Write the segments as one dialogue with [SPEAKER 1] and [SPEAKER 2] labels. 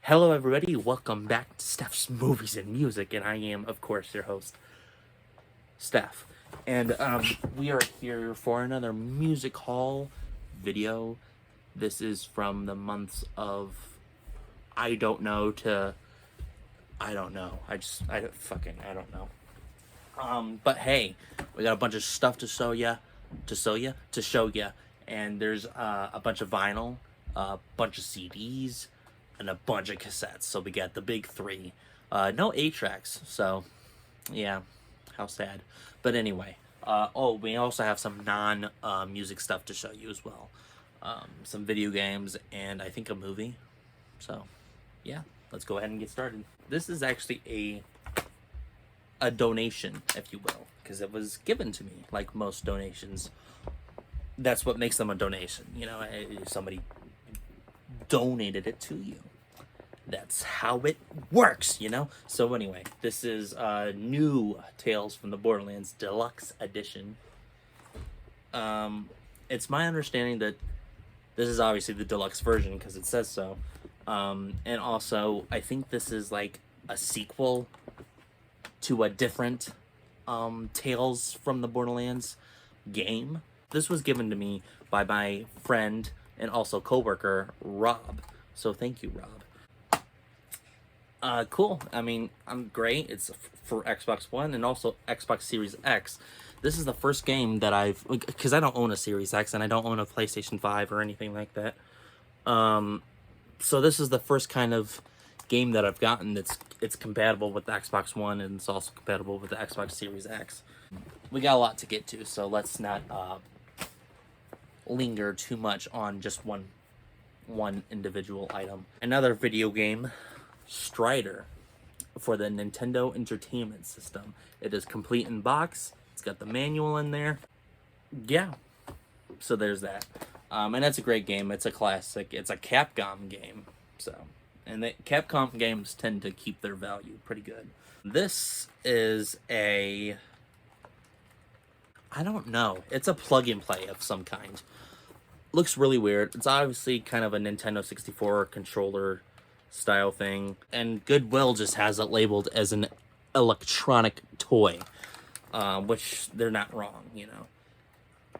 [SPEAKER 1] Hello, everybody. Welcome back to Steph's Movies and Music, and I am, of course, your host, Steph. And we are here for another music hall video. This is from the months of I don't know to I don't know. I don't know. But hey, we got a bunch of stuff to show ya, and there's a bunch of vinyl, a bunch of CDs, and a bunch of cassettes. So we got the big three. No 8-tracks, so yeah, how sad. But anyway, we also have some non-music stuff to show you as well. Some video games and I think a movie. So yeah, let's go ahead and get started. This is actually a donation, if you will, because it was given to me, like most donations. That's what makes them a donation, you know. Somebody donated it to you. That's how it works, you know. So anyway, this is new Tales from the Borderlands Deluxe Edition. It's my understanding that this is obviously the deluxe version because it says so. And also, I think this is like a sequel to a different Tales from the Borderlands game. This was given to me by my friend and also coworker Rob. So thank you, Rob. Cool. I mean, I'm great. It's for Xbox One and also Xbox Series X. This is the first game that because I don't own a Series X and I don't own a PlayStation 5 or anything like that. So this is the first kind of game that I've gotten it's compatible with the Xbox One, and it's also compatible with the Xbox Series X. We got a lot to get to, so let's not linger too much on just one individual item. Another video game, Strider, for the Nintendo Entertainment System. It is complete in box. It's got the manual in there. Yeah, so there's that. And that's a great game. It's a classic. It's a Capcom game. And the Capcom games tend to keep their value pretty good. This is I don't know. It's a plug and play of some kind. Looks really weird. It's obviously kind of a Nintendo 64 controller style thing. And Goodwill just has it labeled as an electronic toy. Which they're not wrong, you know.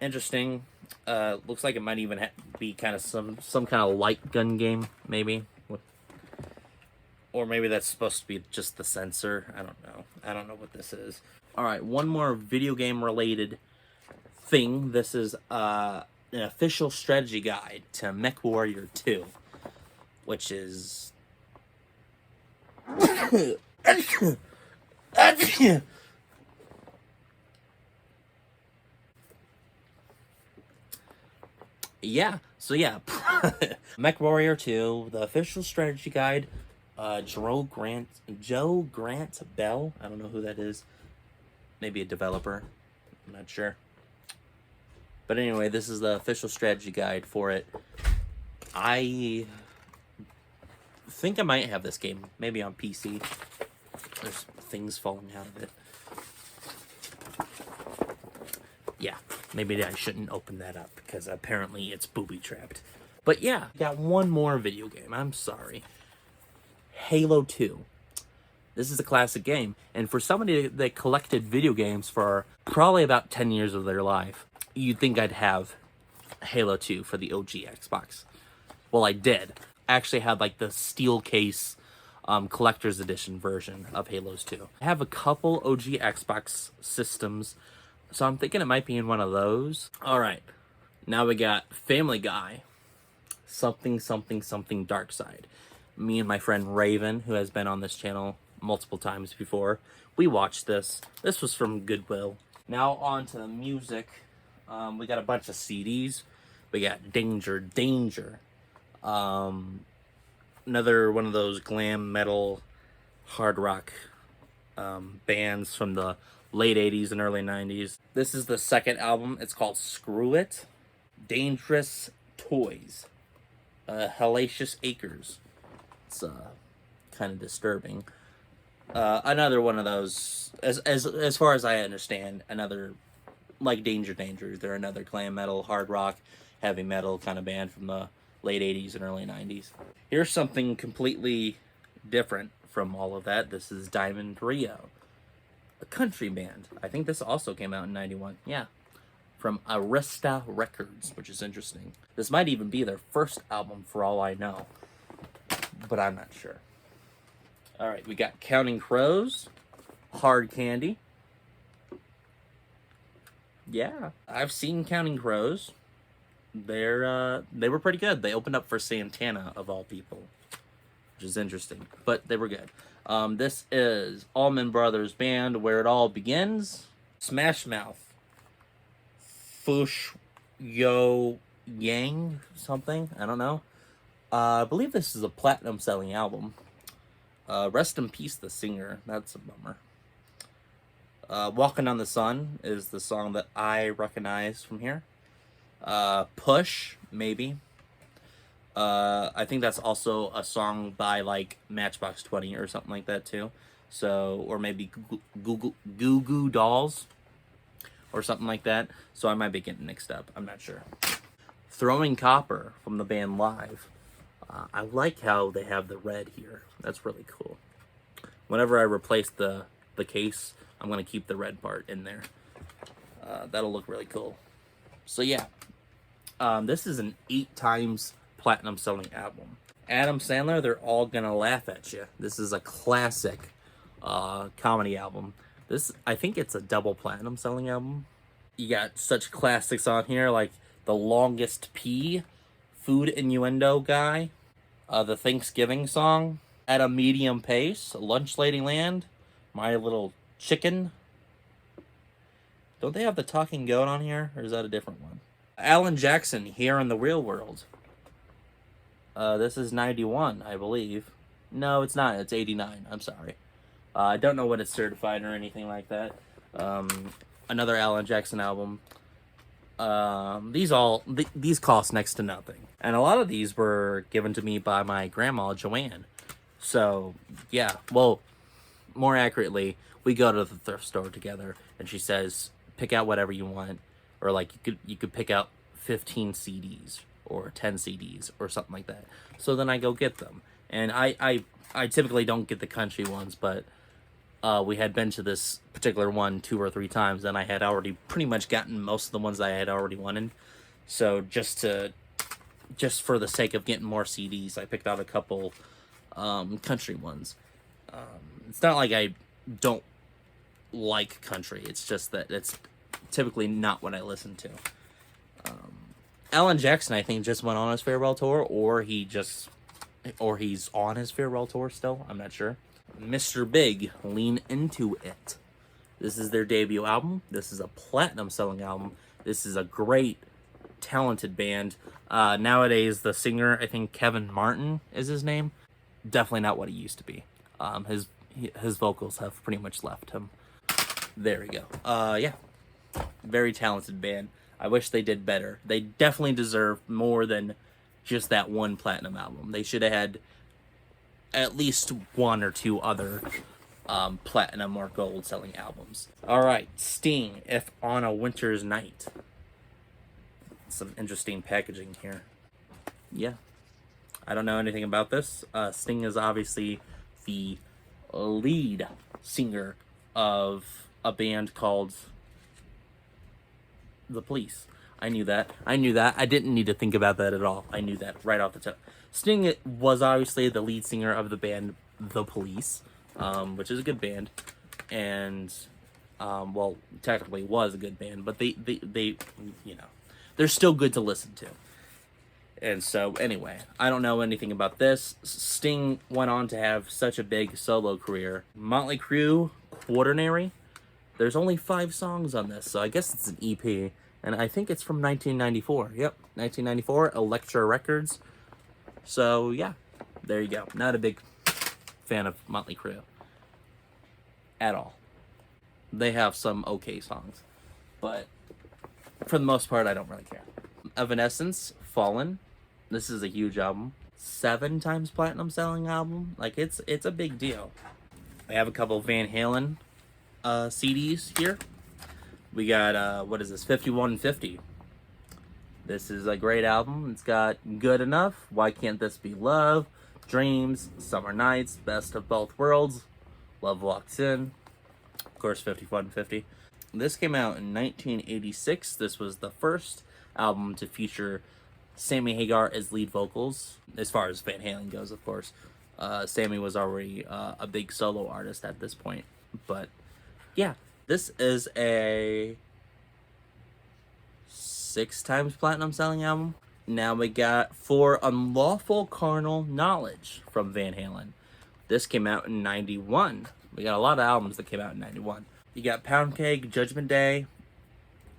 [SPEAKER 1] Interesting. Looks like it might even be kind of some kind of light gun game, maybe. Or maybe that's supposed to be just the sensor. I don't know. I don't know what this is. Alright, one more video game related thing. This is an official strategy guide to MechWarrior 2. Which is... Yeah, so yeah. MechWarrior 2, the official strategy guide. Joe Grant Bell. I don't know who that is. Maybe a developer. I'm not sure. But anyway, this is the official strategy guide for it. I think I might have this game. Maybe on PC. There's things falling out of it. Yeah, maybe I shouldn't open that up because apparently it's booby-trapped. But yeah, got one more video game. I'm sorry. Halo 2. This is a classic game, and for somebody that collected video games for probably about 10 years of their life, you'd think I'd have Halo 2 for the OG Xbox. Well, I did. I actually had like the steel case collector's edition version of Halo 2. I have a couple OG Xbox systems, so I'm thinking it might be in one of those. Alright, now we got Family Guy. Something Dark Side. Me and my friend Raven, who has been on this channel multiple times before, we watched this. This was from Goodwill. Now on to the music. We got a bunch of CDs. We got Danger. Another one of those glam metal hard rock bands from the late 80s and early 90s. This is the second album. It's called Screw It. Dangerous Toys. Hellacious Acres. It's kind of disturbing. Another one of those, as far as I understand, another, like Danger. They're another glam metal, hard rock, heavy metal kind of band from the late 80s and early 90s. Here's something completely different from all of that. This is Diamond Rio, a country band. I think this also came out in 91. Yeah. From Arista Records, which is interesting. This might even be their first album for all I know, but I'm not sure. All right, we got Counting Crows, Hard Candy. Yeah, I've seen Counting Crows. They were pretty good. They opened up for Santana, of all people, which is interesting, but they were good. This is Allman Brothers Band, Where It All Begins. Smash Mouth, Fush Yo Yang something, I don't know. I believe this is a platinum selling album. Rest in peace, the singer. That's a bummer. Walking on the Sun is the song that I recognize from here. Push, maybe. I think that's also a song by like Matchbox 20 or something like that too. So, or maybe Goo Goo Dolls or something like that. So I might be getting mixed up. I'm not sure. Throwing Copper from the band Live. I like how they have the red here. That's really cool. Whenever I replace the case, I'm going to keep the red part in there. That'll look really cool. So yeah, this is an 8 times platinum selling album. Adam Sandler, They're All Gonna Laugh at You. This is a classic comedy album. This, I think it's a double platinum selling album. You got such classics on here like The Longest Pee, Food Innuendo Guy, the Thanksgiving Song, At a Medium Pace, Lunch Lady Land, My Little Chicken. Don't they have the Talking Goat on here, or is that a different one? Alan Jackson, Here in the Real World. This is 91, I believe. No, it's not. It's 89. I'm sorry. I don't know what it's certified or anything like that. Another Alan Jackson album. These cost next to nothing. And a lot of these were given to me by my grandma, Joanne. So, yeah. Well, more accurately, we go to the thrift store together, and she says, pick out whatever you want. Or, like, you could pick out 15 CDs or 10 CDs or something like that. So then I go get them. And I typically don't get the country ones, but we had been to this particular one 2 or 3 times, and I had already pretty much gotten most of the ones I had already wanted. So just for the sake of getting more CDs, I picked out a couple country ones. It's not like I don't like country. It's just that it's typically not what I listen to. Alan Jackson, I think, just went on his farewell tour, or he's on his farewell tour still. I'm not sure. Mr. Big, Lean Into It. This is their debut album. This is a platinum selling album. This is a great, talented band. Nowadays, the singer, I think Kevin Martin is his name. Definitely not what he used to be. His vocals have pretty much left him. There we go. Yeah. Very talented band. I wish they did better. They definitely deserve more than just that one platinum album. They should have had at least 1 or 2 other platinum or gold selling albums. All right, Sting, If on a Winter's Night. Some interesting packaging here. Yeah, I don't know anything about this. Sting is obviously the lead singer of a band called The Police. I knew that. I didn't need to think about that at all. I knew that right off the top. Sting was obviously the lead singer of the band The Police, which is a good band, and well, technically was a good band, but they you know, they're still good to listen to. And so anyway, I don't know anything about this. Sting went on to have such a big solo career. Motley Crue, Quaternary. There's only 5 songs on this, so I guess it's an EP. And I think it's from 1994. Yep, 1994, Elektra Records. So, yeah, there you go. Not a big fan of Motley Crue. At all. They have some okay songs. But for the most part, I don't really care. Evanescence, Fallen. This is a huge album. 7 times platinum selling album. Like, it's a big deal. I have a couple Van Halen CDs here. We got, what is this, 5150. This is a great album. It's got Good Enough, Why Can't This Be Love, Dreams, Summer Nights, Best of Both Worlds, Love Walks In, of course 5150. This came out in 1986. This was the first album to feature Sammy Hagar as lead vocals, as far as Van Halen goes, of course. Sammy was already a big solo artist at this point. But yeah, this is a 6 times platinum selling album. Now we got For Unlawful Carnal Knowledge from Van Halen. This came out in 91. We got a lot of albums that came out in 91. You got Pound Cake, Judgment Day,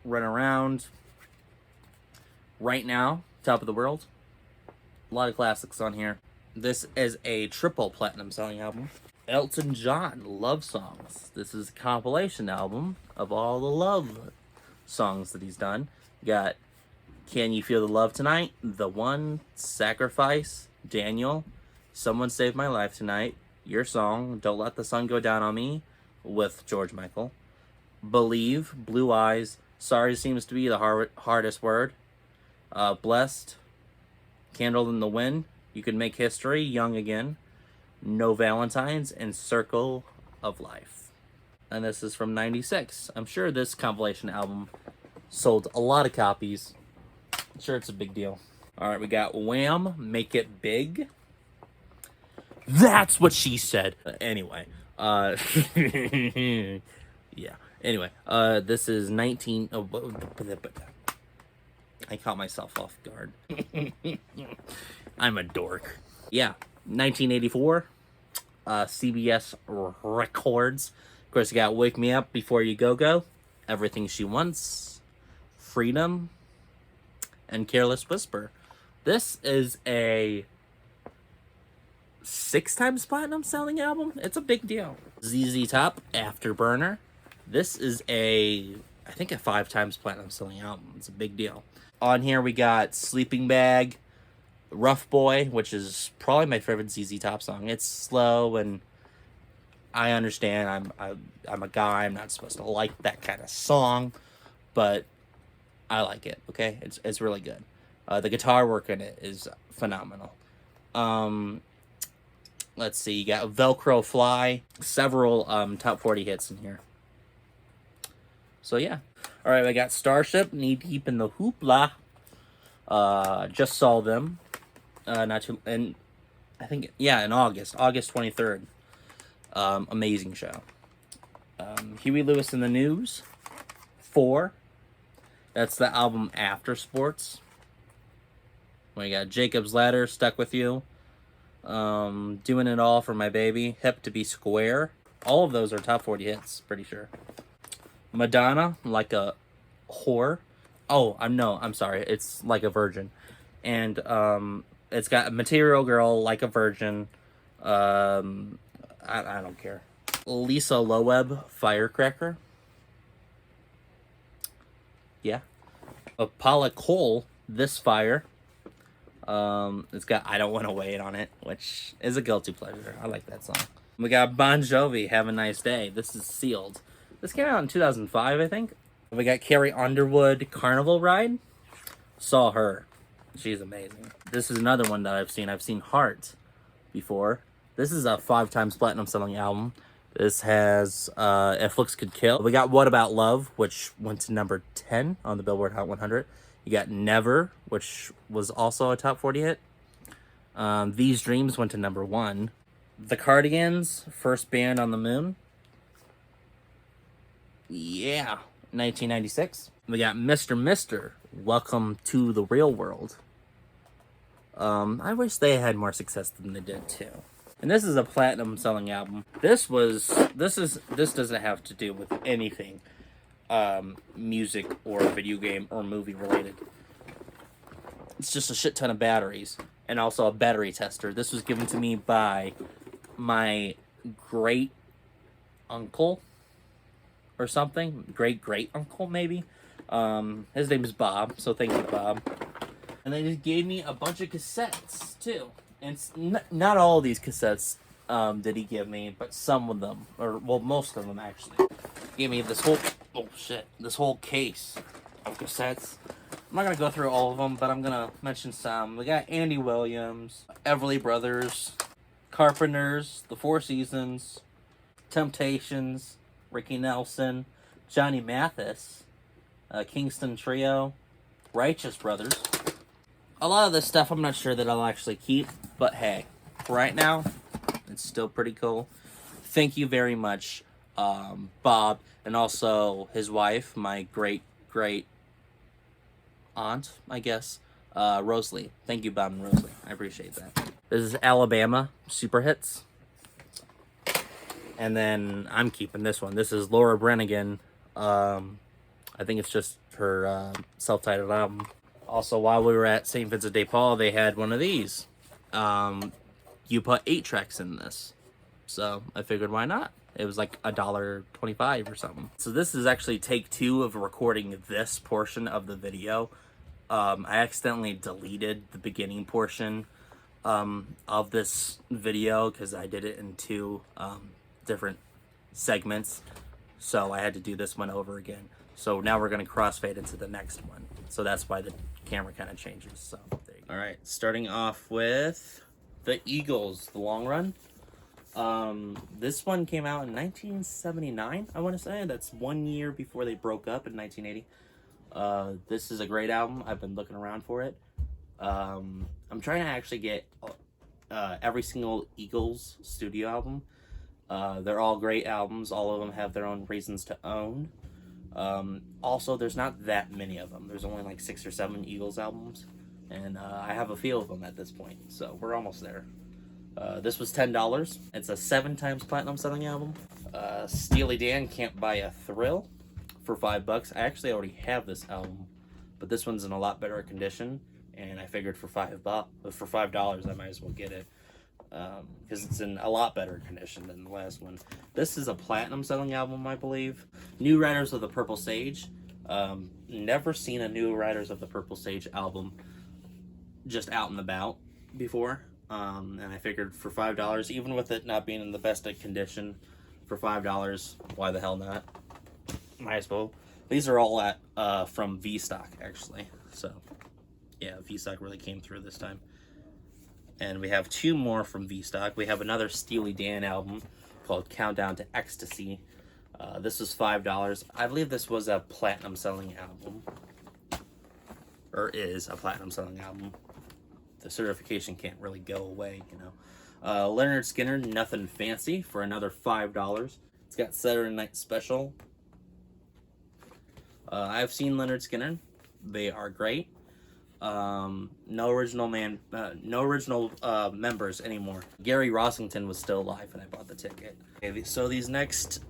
[SPEAKER 1] Run Around, Right Now, Top of the World. A lot of classics on here. This is a triple platinum selling album. Elton John, Love Songs. This is a compilation album of all the love songs that he's done. You got Can You Feel the Love Tonight, The One, Sacrifice, Daniel, Someone Saved My Life Tonight, Your Song, Don't Let the Sun Go Down on Me, with George Michael, Believe, Blue Eyes, Sorry Seems to Be the Hardest Word, Blessed, Candle in the Wind, You Can Make History, Young Again, No Valentines, and Circle of Life. And this is from 96. I'm sure this compilation album sold a lot of copies. I'm sure it's a big deal. Alright, we got Wham! Make It Big. That's what she said. Anyway. Yeah. Anyway, this is 19... Oh, I caught myself off guard. I'm a dork. Yeah. 1984. CBS Records. Of course, you got Wake Me Up Before You Go Go. Everything She Wants. Freedom. And Careless Whisper. This is a 6 times platinum selling album. It's a big deal. ZZ Top, Afterburner. This is I think a 5 times platinum selling album. It's a big deal. On here we got Sleeping Bag, Rough Boy, which is probably my favorite ZZ Top song. It's slow, and I understand I'm a guy. I'm not supposed to like that kind of song, but I like it. Okay, it's really good. The guitar work in it is phenomenal. Let's see, you got Velcro Fly, several top 40 hits in here. So yeah. All right, we got Starship, Knee Deep in the Hoopla. Just saw them. I think, yeah, in August 23rd. Amazing show. Huey Lewis in the News, 4. That's the album after Sports. We got Jacob's Ladder, Stuck With You. Doing It All for My Baby, Hip to Be Square. All of those are top 40 hits, pretty sure. Madonna, Like a Whore. Oh, I'm sorry. It's Like a Virgin. And it's got Material Girl, Like a Virgin. I don't care. Lisa Loeb, Firecracker. Yeah. Paula Cole, This Fire. It's got I Don't Want to Wait on it, which is a guilty pleasure. I like that song. We got Bon Jovi, Have a Nice Day. This is Sealed. This came out in 2005, I think. We got Carrie Underwood, Carnival Ride. Saw Her. She's amazing. This is another one that I've seen. I've seen Heart before. This is a 5 times platinum selling album. This has If Looks Could Kill. We got What About Love, which went to number 10 on the Billboard Hot 100. You got Never, which was also a top 40 hit. These Dreams went to number 1. The Cardigans, First Band on the Moon. Yeah, 1996. We got Mr. Mister, Welcome to the Real World. I wish they had more success than they did too. And this is a platinum selling album. This doesn't have to do with anything music or video game or movie related. It's just a shit ton of batteries and also a battery tester. This was given to me by my great uncle or something. Great uncle maybe. His name is Bob, so thank you, Bob. And they just gave me a bunch of cassettes too. And not all of these cassettes did he give me, but some of them, or well, most of them actually. He gave me this whole this whole case of cassettes. I'm not going to go through all of them, but I'm going to mention some. We got Andy Williams, Everly Brothers, Carpenters, The Four Seasons, Temptations, Ricky Nelson, Johnny Mathis, Kingston Trio, Righteous Brothers. A lot of this stuff I'm not sure that I'll actually keep, but hey, right now, it's still pretty cool. Thank you very much, Bob, and also his wife, my great aunt, I guess, Rosalie. Thank you, Bob and Rosalie. I appreciate that. This is Alabama Super Hits. And then I'm keeping this one. This is Laura Branigan. I think it's just her self-titled album. Also, while we were at St. Vincent de Paul, they had one of these. You put 8 tracks in this. So I figured, why not? It was like $1.25 or something. So this is actually take 2 of recording this portion of the video. I accidentally deleted the beginning portion of this video because I did it in 2 different segments. So I had to do this one over again. So now we're going to crossfade into the next one. So that's why the camera kind of changes. So there you go. All right, starting off with the Eagles, The Long Run. This one came out in 1979, I want to say. That's 1 year before they broke up in 1980. This is a great album. I've been looking around for it. I'm trying to actually get every single Eagles studio album. They're all great albums. All of them have their own reasons to own. Also, there's not that many of them. There's only like 6 or 7 Eagles albums. And I have a few of them at this point. So we're almost there. This was $10. It's a 7 times platinum selling album. Steely Dan, Can't Buy a Thrill for $5. I actually already have this album, but this one's in a lot better condition. And I figured for $5, I might as well get it. Because it's in a lot better condition than the last one. This is a platinum selling album, I believe. New Riders of the Purple Sage. Never seen a New Riders of the Purple Sage album just out and about before. And I figured for $5, even with it not being in the best of condition, for $5, why the hell not? Might as well. These are all at from V-Stock, actually. So, yeah, V-Stock really came through this time. And we have 2 more from V-Stock. We have another Steely Dan album called Countdown to Ecstasy. This was $5. I believe this was a platinum selling album. Or is a platinum selling album. The certification can't really go away, you know. Leonard Skinner, Nothing Fancy for another $5. It's got Saturday Night Special. I've seen Leonard Skinner. They are great. No original members anymore. Gary Rossington was still alive when I bought the ticket. Okay, so these next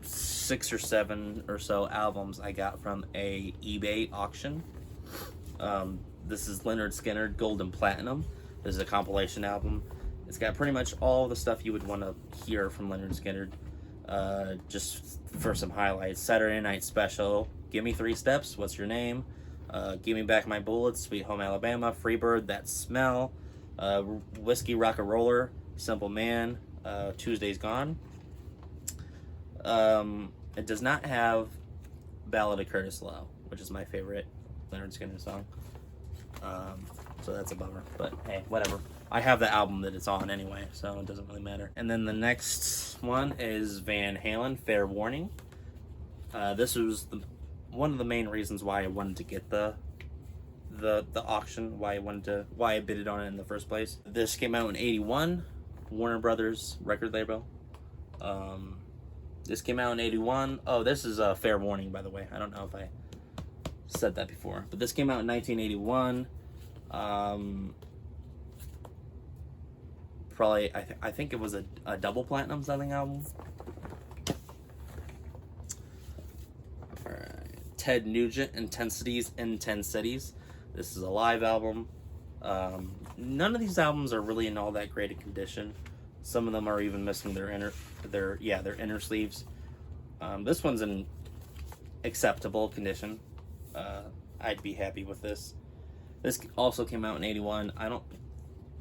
[SPEAKER 1] 6 or 7 or so albums I got from a eBay auction. This is Leonard Skinner, Gold and Platinum. This is a compilation album. It's got pretty much all the stuff you would want to hear from Leonard Skinner. Just for some highlights: Saturday Night Special, Give Me 3 Steps, What's Your Name? Give Me Back My Bullets, Sweet Home Alabama, Freebird, That Smell, Whiskey Rock-a-Roller, Simple Man, Tuesday's Gone. It does not have Ballad of Curtis Lowe, which is my favorite Leonard Skinner song. So that's a bummer, but hey, whatever. I have the album that it's on anyway, so it doesn't really matter. And then the next one is Van Halen, Fair Warning. This was one of the main reasons why I wanted to get the auction, why I bidded on it in the first place. This came out in '81, Warner Brothers record label. This came out in '81. Oh, this is a Fair Warning, by the way. I don't know if I said that before, but this came out in 1981. Probably, I think it was a double platinum selling album. Alright. Ted Nugent, Intensities in 10 Cities. This is a live album. None of these albums are really in all that great a condition. Some of them are even missing their inner sleeves. This one's in acceptable condition. I'd be happy with this. This also came out in '81.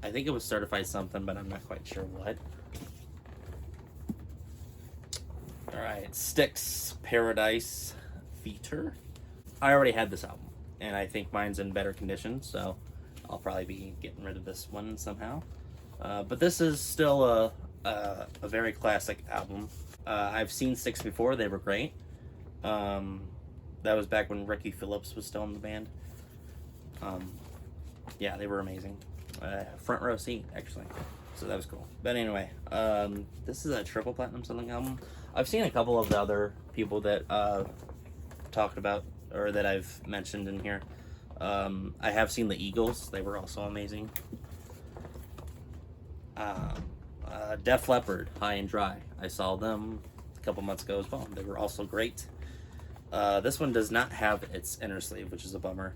[SPEAKER 1] I think it was certified something, but I'm not quite sure what. Alright, Styx, Paradise Feature. I already had this album, and I think mine's in better condition, so I'll probably be getting rid of this one somehow. But this is still a very classic album. I've seen Six before; they were great. That was back when Ricky Phillips was still in the band. Yeah, they were amazing. Front row seat, actually. So that was cool. But anyway, this is a triple platinum selling album. I've seen a couple of the other people that talked about, or that I've mentioned in here. I have seen the Eagles. They were also amazing. Def Leppard, High and Dry. I saw them a couple months ago as well. They were also great. This one does not have its inner sleeve, which is a bummer.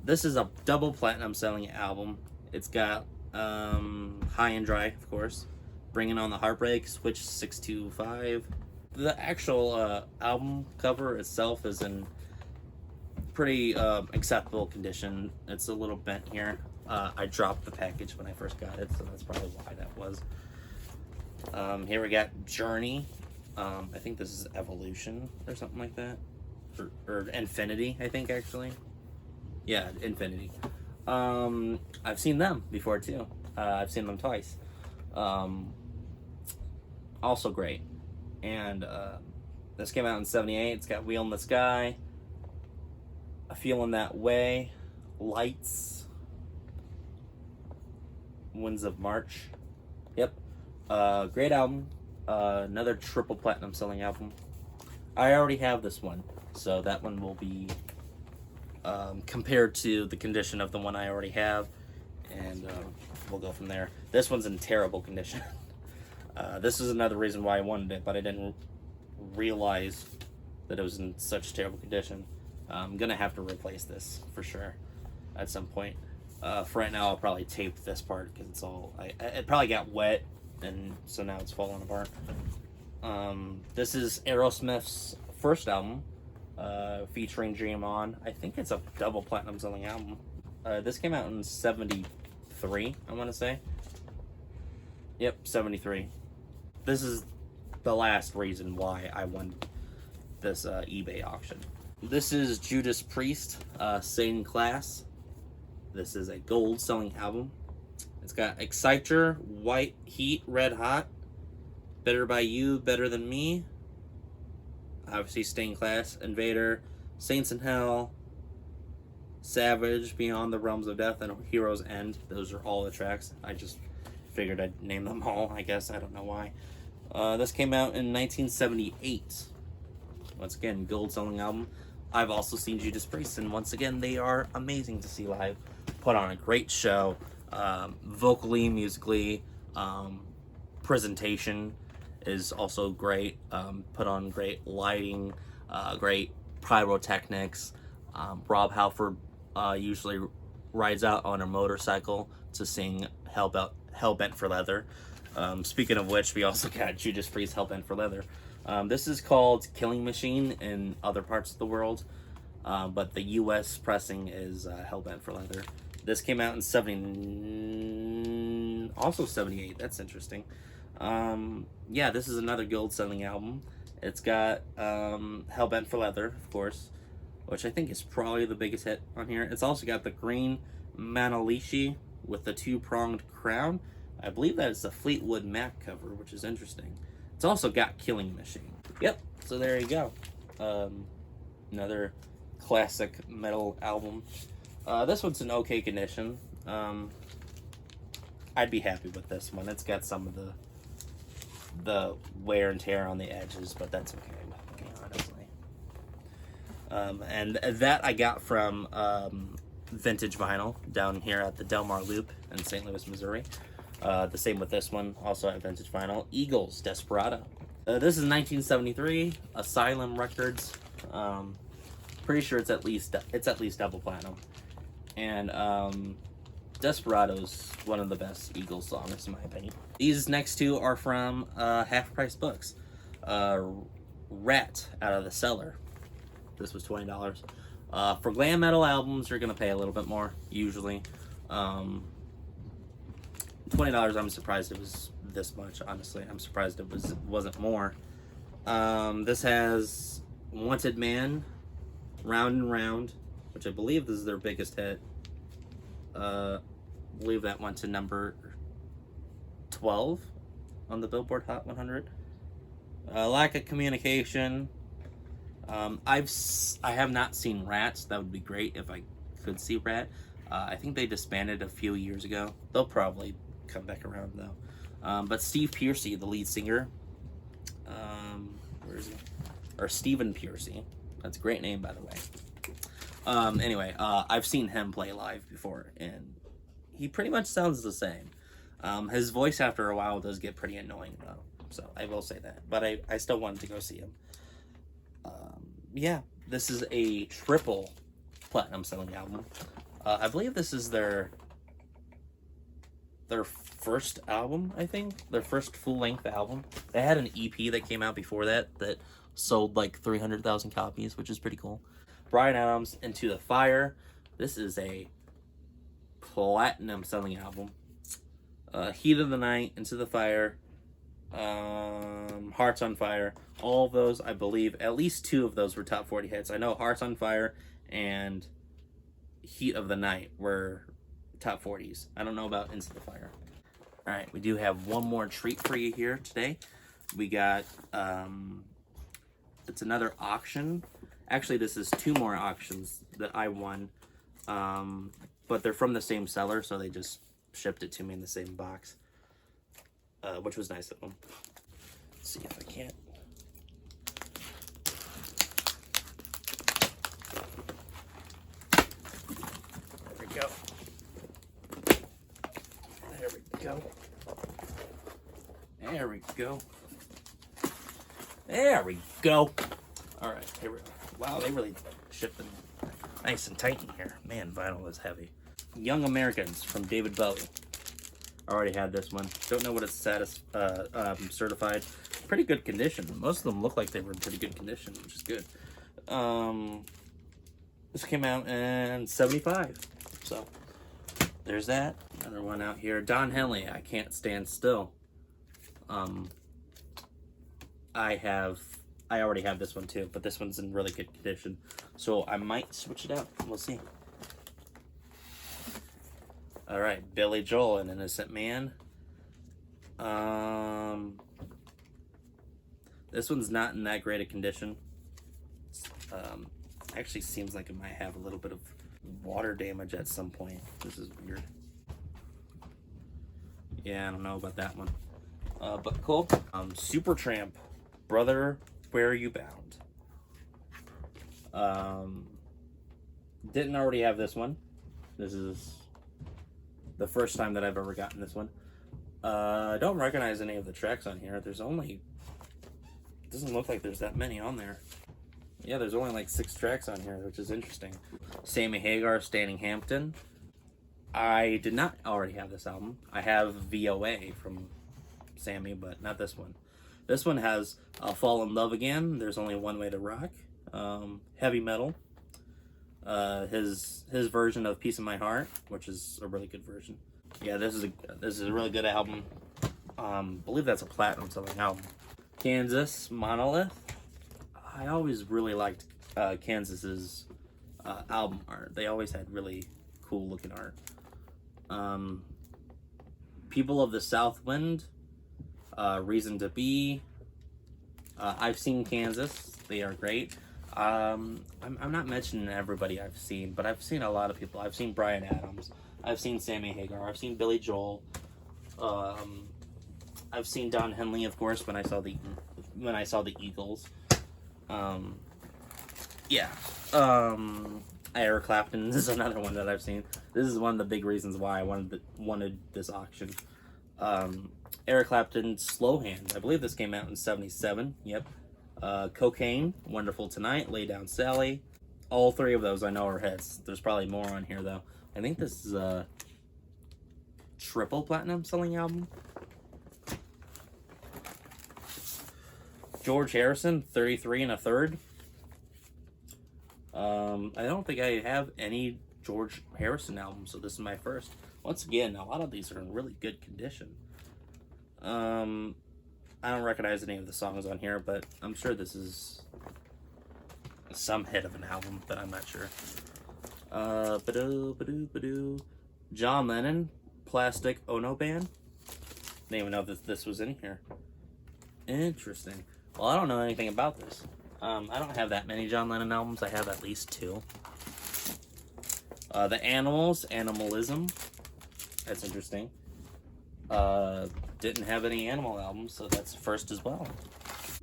[SPEAKER 1] This is a double platinum selling album. It's got High and Dry, of course, Bringing on the Heartbreak, Switch 625. The actual album cover itself is in pretty acceptable condition. It's a little bent here. I dropped the package when I first got it, so that's probably why that was. Here we got Journey. I think this is Evolution or something like that. Or Infinity, I think, actually. Yeah, Infinity. I've seen them before, too. I've seen them twice. Also great. And this came out in 78. It's got Wheel in the Sky, A Feeling That Way, Lights, Winds of March. Yep. Great album. Another triple platinum selling album. I already have this one, so that one will be compared to the condition of the one I already have, and we'll go from there. This one's in terrible condition. This is another reason why I wanted it, but I didn't realize that it was in such terrible condition. I'm gonna have to replace this for sure at some point. For right now, I'll probably tape this part because it's all it probably got wet, and so now it's falling apart. This is Aerosmith's first album, featuring Dream On. I think it's a double platinum selling album. This came out in 73, I want to say. Yep, 73. This is the last reason why I won this eBay auction. This is Judas Priest, Satan Class. This is a gold selling album. It's got Exciter, White Heat, Red Hot, Better by You, Better Than Me, obviously Stained Class, Invader, Saints in Hell, Savage, Beyond the Realms of Death, and Hero's End. Those are all the tracks. I just figured I'd name them all, I guess. I don't know why. This came out in 1978. Once again, gold selling album. I've also seen Judas Priest, and once again, they are amazing to see live. Put on a great show, vocally, musically, presentation is also great. Put on great lighting, great pyrotechnics. Rob Halford usually rides out on a motorcycle to sing Hellbent for Leather. Speaking of which, we also got Judas Priest Hellbent for Leather. This is called Killing Machine in other parts of the world, but the US pressing is Hellbent for Leather. This came out in 78. That's interesting. Yeah, this is another gold selling album. It's got Hellbent for Leather, of course, which I think is probably the biggest hit on here. It's also got the green Manalishi with the two-pronged crown. I believe that is the Fleetwood Mac cover, which is interesting. It's also got Killing Machine. Yep, so there you go. Another classic metal album. This one's in okay condition. I'd be happy with this one. It's got some of the wear and tear on the edges, but that's okay with me, honestly. And that I got from Vintage Vinyl down here at the Del Mar Loop in St. Louis, Missouri. The same with this one, also at Vintage Vinyl. Eagles, Desperado. This is 1973, Asylum Records. Pretty sure it's at least double platinum. And Desperado's one of the best Eagles songs in my opinion. These next two are from Half Price Books. Rat Out of the Cellar. This was $20. For glam metal albums, you're gonna pay a little bit more usually. $20. I'm surprised it was this much. Honestly, I'm surprised it wasn't more. This has Wanted Man, Round and Round, which I believe this is their biggest hit. I believe that went to number 12 on the Billboard Hot 100. Lack of communication. I have not seen Rats. That would be great if I could see Rat. I think they disbanded a few years ago. They'll probably come back around though. But Steve Piercy, the lead singer, where is he? Or Stephen Piercy. That's a great name, by the way. Anyway, I've seen him play live before, and he pretty much sounds the same. His voice after a while does get pretty annoying though, so I will say that. But I still wanted to go see him. Yeah, this is a triple platinum selling album. I believe this is their first album, I think. Their first full-length album. They had an EP that came out before that sold like 300,000 copies, which is pretty cool. Bryan Adams, Into the Fire. This is a platinum selling album. Heat of the Night, Into the Fire, Hearts on Fire. All of those, I believe, at least 2 of those were top 40 hits. I know Hearts on Fire and Heat of the Night were top 40s. I don't know about Into the Fire. All right, we do have one more treat for you here today. We got, it's another auction. Actually, this is 2 more auctions that I won, but they're from the same seller, so they just shipped it to me in the same box, which was nice of them. Let's see if I can't. There we go. There we go. There we go. There we go. All right, here we go. Wow, they really shipped them nice and tight in here. Man, vinyl is heavy. Young Americans from David Bowie. I already had this one. Don't know what it's certified. Pretty good condition. Most of them look like they were in pretty good condition, which is good. This came out in 75. So, there's that. Another one out here. Don Henley, I Can't Stand Still. I already have this one too, but this one's in really good condition. So I might switch it out. We'll see. All right, Billy Joel, An Innocent Man. This one's not in that great a condition. Actually seems like it might have a little bit of water damage at some point. This is weird. Yeah, I don't know about that one. But cool. Supertramp, Brother, Where Are You Bound? Didn't already have this one. This is the first time that I've ever gotten this one. I don't recognize any of the tracks on here. Doesn't look like there's that many on there. Yeah, there's only like 6 tracks on here, which is interesting. Sammy Hagar, Standing Hampton. I did not already have this album. I have VOA from Sammy, but not this one. This one has Fall in Love Again, There's Only One Way to Rock, Heavy Metal, his version of Piece of My Heart, which is a really good version. Yeah, this is a really good album. I believe that's a platinum selling album. Kansas, Monolith. I always really liked Kansas's album art. They always had really cool looking art. People of the South Wind, Reason to Be. I've seen Kansas. They are great. I'm not mentioning everybody I've seen, but I've seen a lot of people. I've seen Bryan Adams. I've seen Sammy Hagar. I've seen Billy Joel. I've seen Don Henley, of course, when I saw the Eagles. Yeah. Eric Clapton is another one that I've seen. This is one of the big reasons why I wanted this auction. Eric Clapton, Slow Hand. I believe this came out in 77. Yep. Cocaine, Wonderful Tonight, Lay Down Sally. All 3 of those I know are hits. There's probably more on here though. I think this is a triple platinum selling album. George Harrison, 33 1/3. I don't think I have any George Harrison albums, so this is my first. Once again, a lot of these are in really good condition. I don't recognize any of the songs on here, but I'm sure this is some hit of an album, but I'm not sure. John Lennon, Plastic Ono Band. Didn't even know that this was in here. Interesting. Well, I don't know anything about this. I don't have that many John Lennon albums. I have at least 2. The Animals, Animalism. That's interesting. Didn't have any Animal albums, so that's first as well.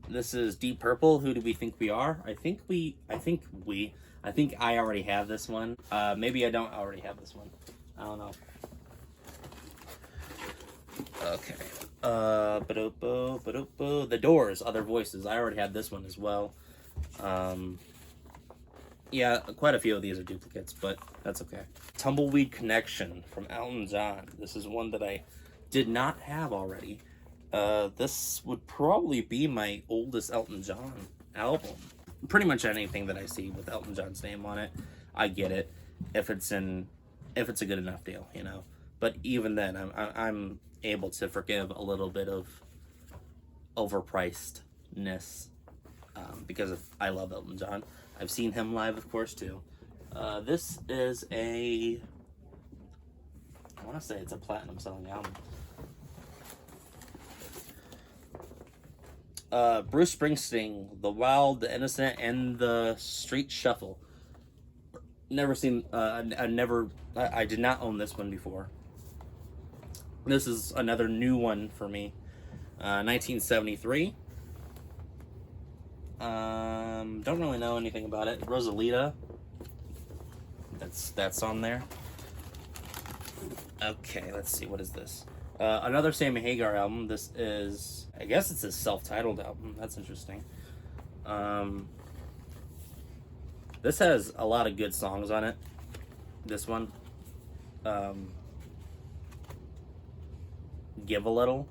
[SPEAKER 1] This is Deep Purple, Who Do We Think We Are? I think I already have this one. Maybe I don't already have this one. I don't know. Okay. The Doors, Other Voices. I already had this one as well. Yeah, quite a few of these are duplicates, but that's okay. Tumbleweed Connection from Elton John. This is one that I did not have already. This would probably be my oldest Elton John album. Pretty much anything that I see with Elton John's name on it, I get it. If it's a good enough deal, you know. But even then, I'm able to forgive a little bit of overpricedness because I love Elton John. I've seen him live, of course, too. This is I want to say it's a platinum selling album. Bruce Springsteen, The Wild, The Innocent, and The Street Shuffle. Never seen, I did not own this one before. This is another new one for me. 1973. Don't really know anything about it. Rosalita. That's on there. Okay, let's see, what is this? Another Sammy Hagar album. This is, I guess it's a self-titled album. That's interesting. This has a lot of good songs on it. This one. Give a Little.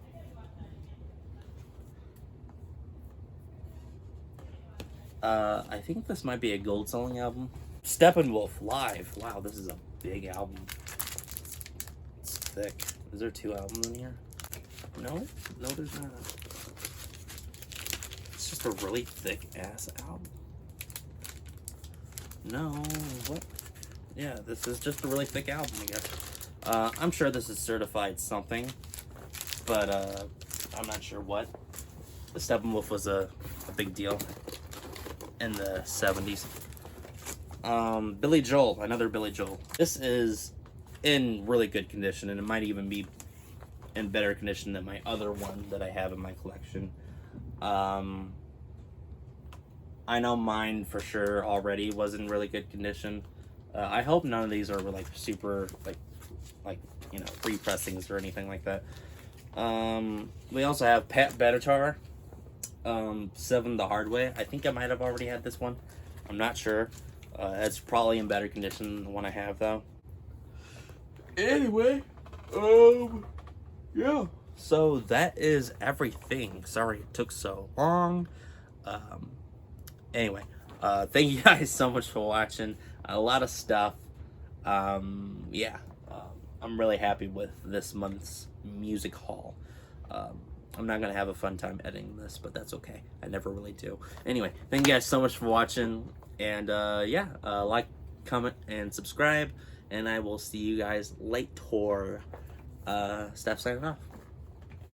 [SPEAKER 1] I think this might be a gold selling album. Steppenwolf Live. Wow, this is a big album. It's thick. Is there 2 albums in here? No, there's not. It's just a really thick ass album. No, what? Yeah, this is just a really thick album, I guess. I'm sure this is certified something, but I'm not sure what. The Steppenwolf was a big deal in the 70s. Billy Joel, another Billy Joel. This is in really good condition, and it might even be in better condition than my other one that I have in my collection. I know mine for sure already was in really good condition. I hope none of these are like super like you know, repressings or anything like that. We also have Pat Benatar, 7 the Hard Way. I think I might have already had this one. I'm not sure. It's probably in better condition than the one I have, though. Anyway, yeah. So that is everything. Sorry it took so long. Anyway, thank you guys so much for watching. A lot of stuff. Yeah. I'm really happy with this month's music haul. I'm not gonna have a fun time editing this, but that's okay. I never really do. Anyway, thank you guys so much for watching, and yeah, like, comment, and subscribe, and I will see you guys later. Steph signing off.